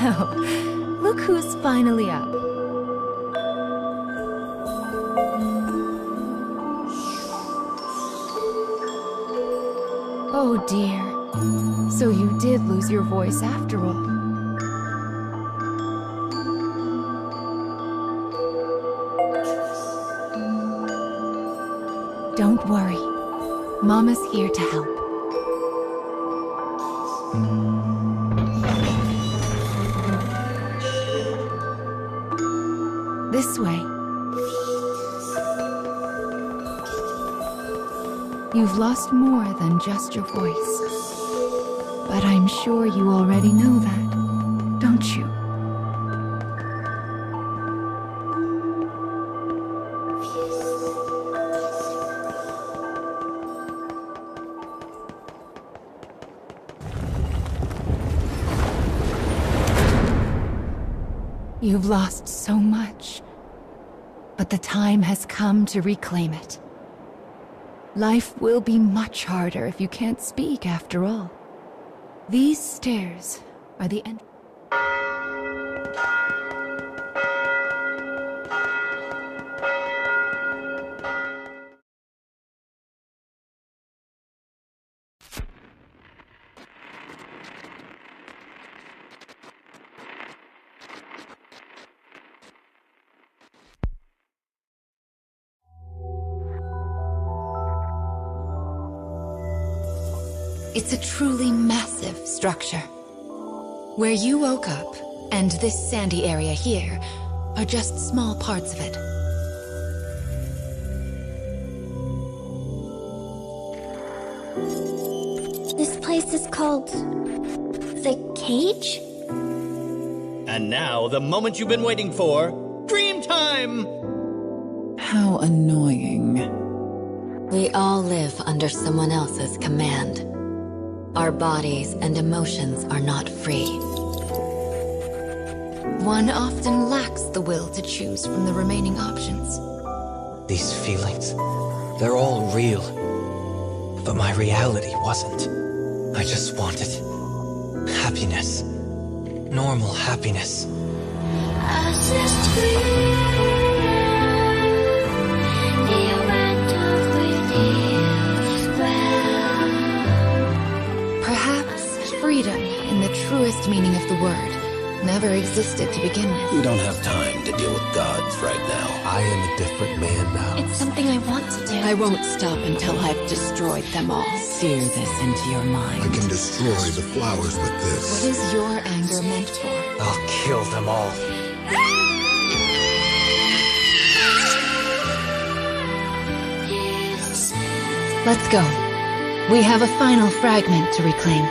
Well, look who's finally up. Oh dear. So you did lose your voice after all. Don't worry. Mama's here to help. This way. You've lost more than just your voice. But I'm sure you already know that, don't you? You've lost so much, but the time has come to reclaim it. Life will be much harder if you can't speak after all. These stairs are the end. It's a truly massive structure. Where you woke up, and this sandy area here, are just small parts of it. This place is called... the cage? And now, the moment you've been waiting for, dream time! How annoying. We all live under someone else's command. Our bodies and emotions are not free. One often lacks the will to choose from the remaining options. These feelings, they're all real. But my reality wasn't. I just wanted happiness. Normal happiness. Perhaps freedom, in the truest meaning of the word, never existed to begin with. We don't have time to deal with gods right now. I am a different man now. It's something I want to do. I won't stop until I've destroyed them all. Sear this into your mind. I can destroy the flowers with What this. is your anger meant for? I'll kill them all. Let's go. We have a final fragment to reclaim.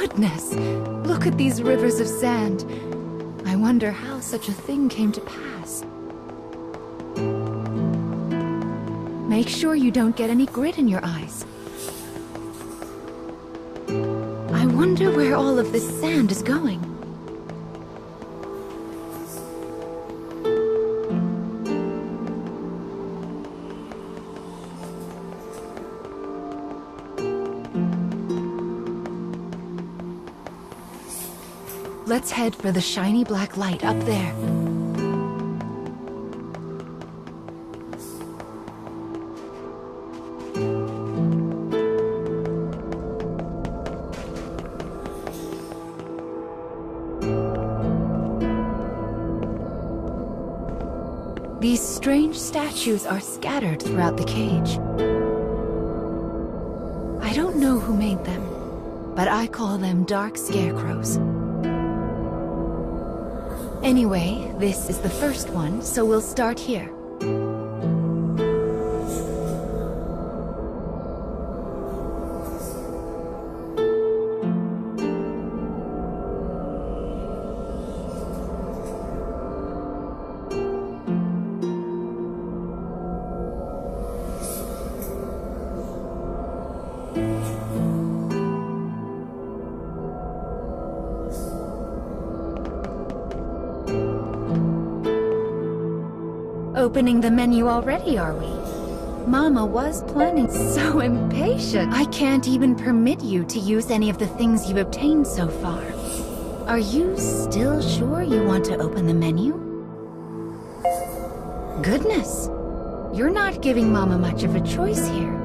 goodness! Look at these rivers of sand. I wonder how such a thing came to pass. Make sure you don't get any grit in your eyes. I wonder where all of this sand is going. Let's head for the shiny black light up there. These strange statues are scattered throughout the cage. I don't know who made them, but I call them dark scarecrows. Anyway, this is the first one, so we'll start here. Opening the menu already, are we? Mama was planning. So impatient. I can't even permit you to use any of the things you've obtained so far. Are you still sure you want to open the menu? Goodness. You're not giving Mama much of a choice here.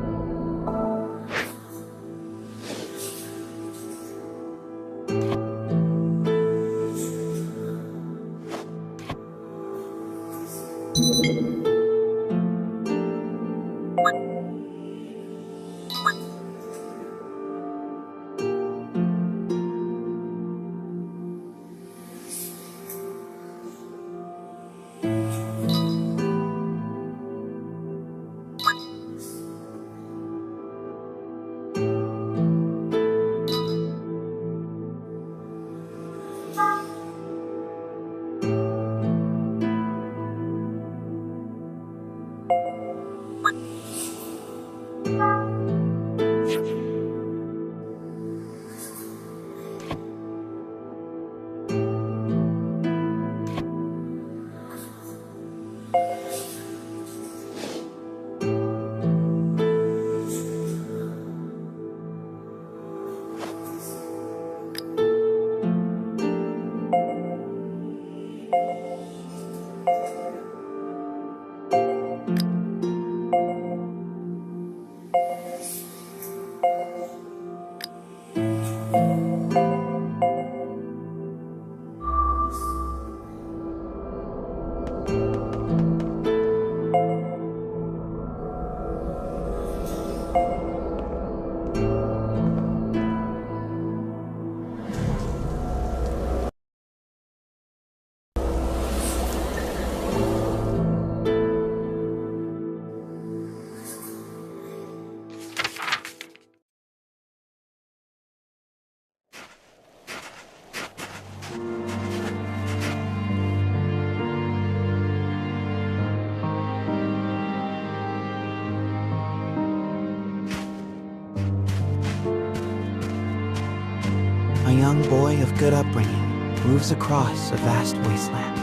A young boy of good upbringing moves across a vast wasteland.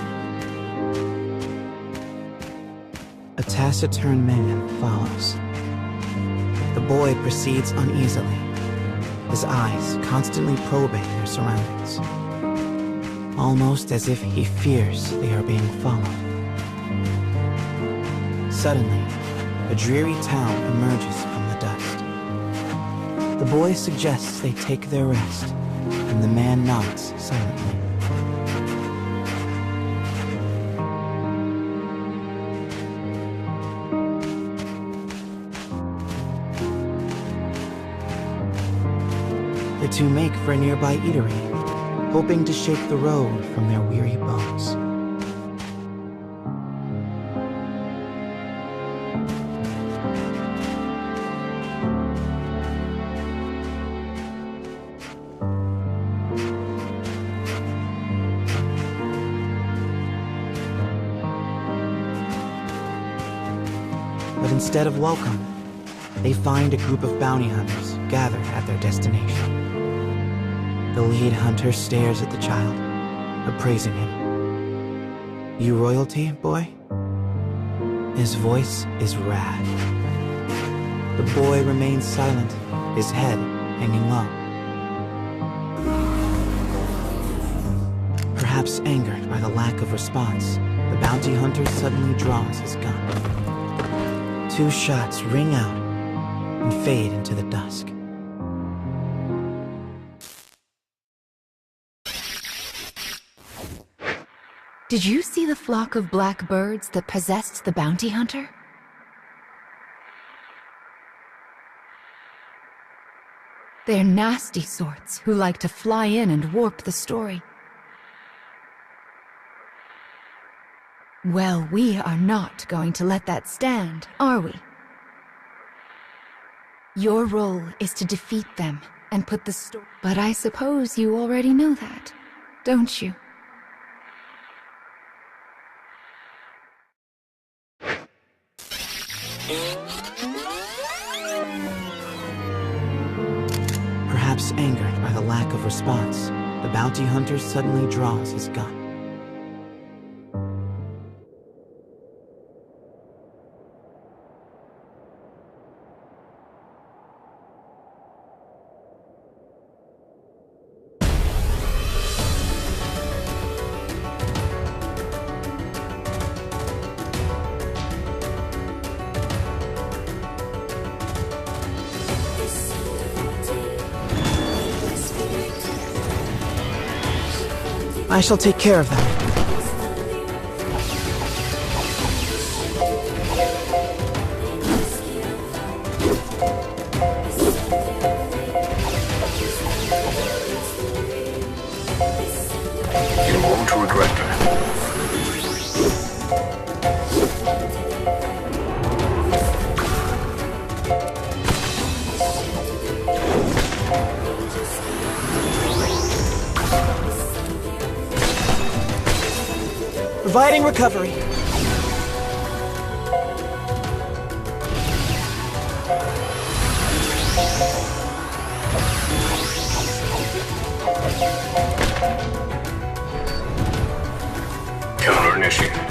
A taciturn man follows. The boy proceeds uneasily, his eyes constantly probing their surroundings, almost as if he fears they are being followed. Suddenly, a dreary town emerges from the dust. The boy suggests they take their rest, and the man nods silently. The two make for a nearby eatery, hoping to shake the road from their weary bones. But instead of welcome, they find a group of bounty hunters gathered at their destination. The lead hunter stares at the child, appraising him. You royalty, boy? His voice is rad. The boy remains silent, his head hanging low. Perhaps angered by the lack of response, the bounty hunter suddenly draws his gun. 2 shots ring out and fade into the dusk. Did you see the flock of black birds that possessed the bounty hunter? They're nasty sorts who like to fly in and warp the story. Well, we are not going to let that stand, are we? Your role is to defeat them and put the story... But I suppose you already know that, don't you? Perhaps angered by the lack of response, the bounty hunter suddenly draws his gun. I shall take care of them. You won't regret it. Providing recovery. Counter initiated.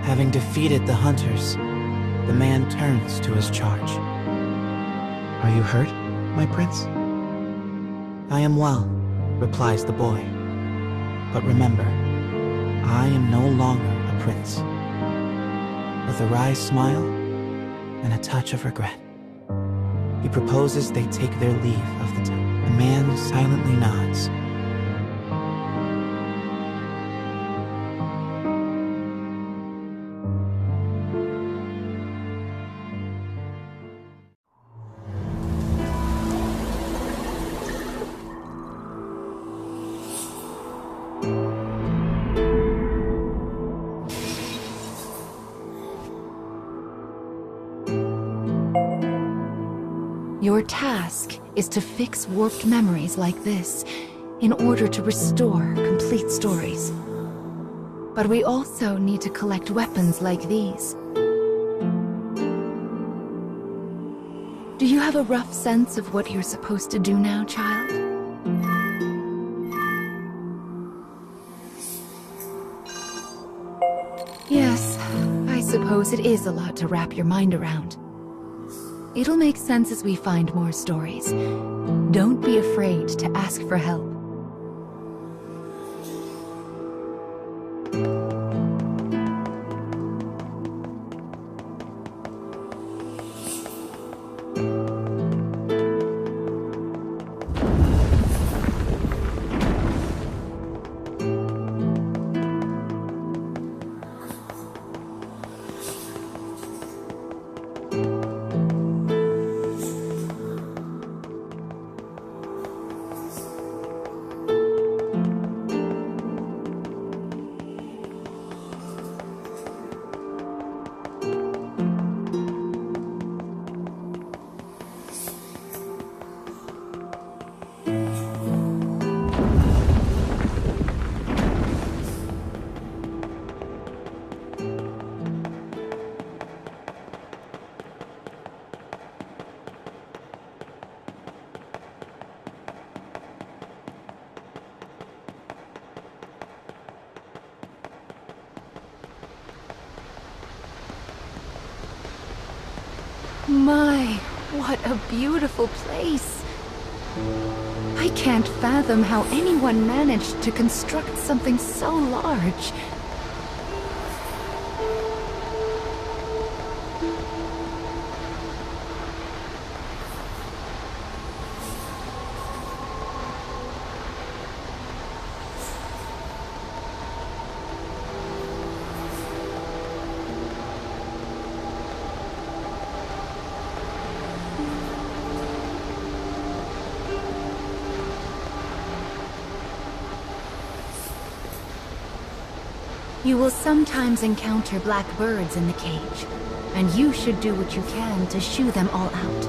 Having defeated the hunters, the man turns to his charge. Are you hurt, my prince? I am well, replies the boy. But remember, I am no longer a prince. With a wry smile and a touch of regret, he proposes they take their leave of the town. The man silently nods. Your task is to fix warped memories like this in order to restore complete stories. But we also need to collect weapons like these. Do you have a rough sense of what you're supposed to do now, child? Yes, I suppose it is a lot to wrap your mind around. It'll make sense as we find more stories. Don't be afraid to ask for help. My, what a beautiful place. I can't fathom how anyone managed to construct something so large. You will sometimes encounter black birds in the cage, and you should do what you can to shoo them all out.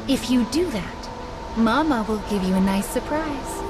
If you do that, Mama will give you a nice surprise.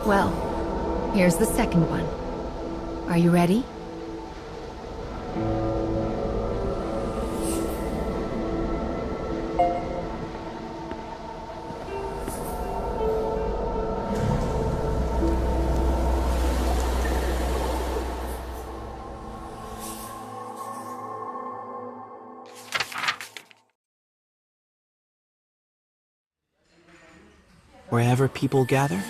Well, here's the second one. Are you ready? Wherever people gather,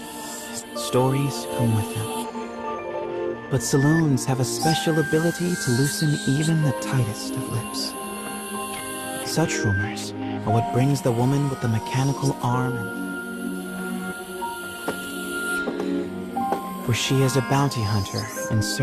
stories come with them. But saloons have a special ability to loosen even the tightest of lips. Such rumors are what brings the woman with the mechanical arm for she is a bounty hunter in search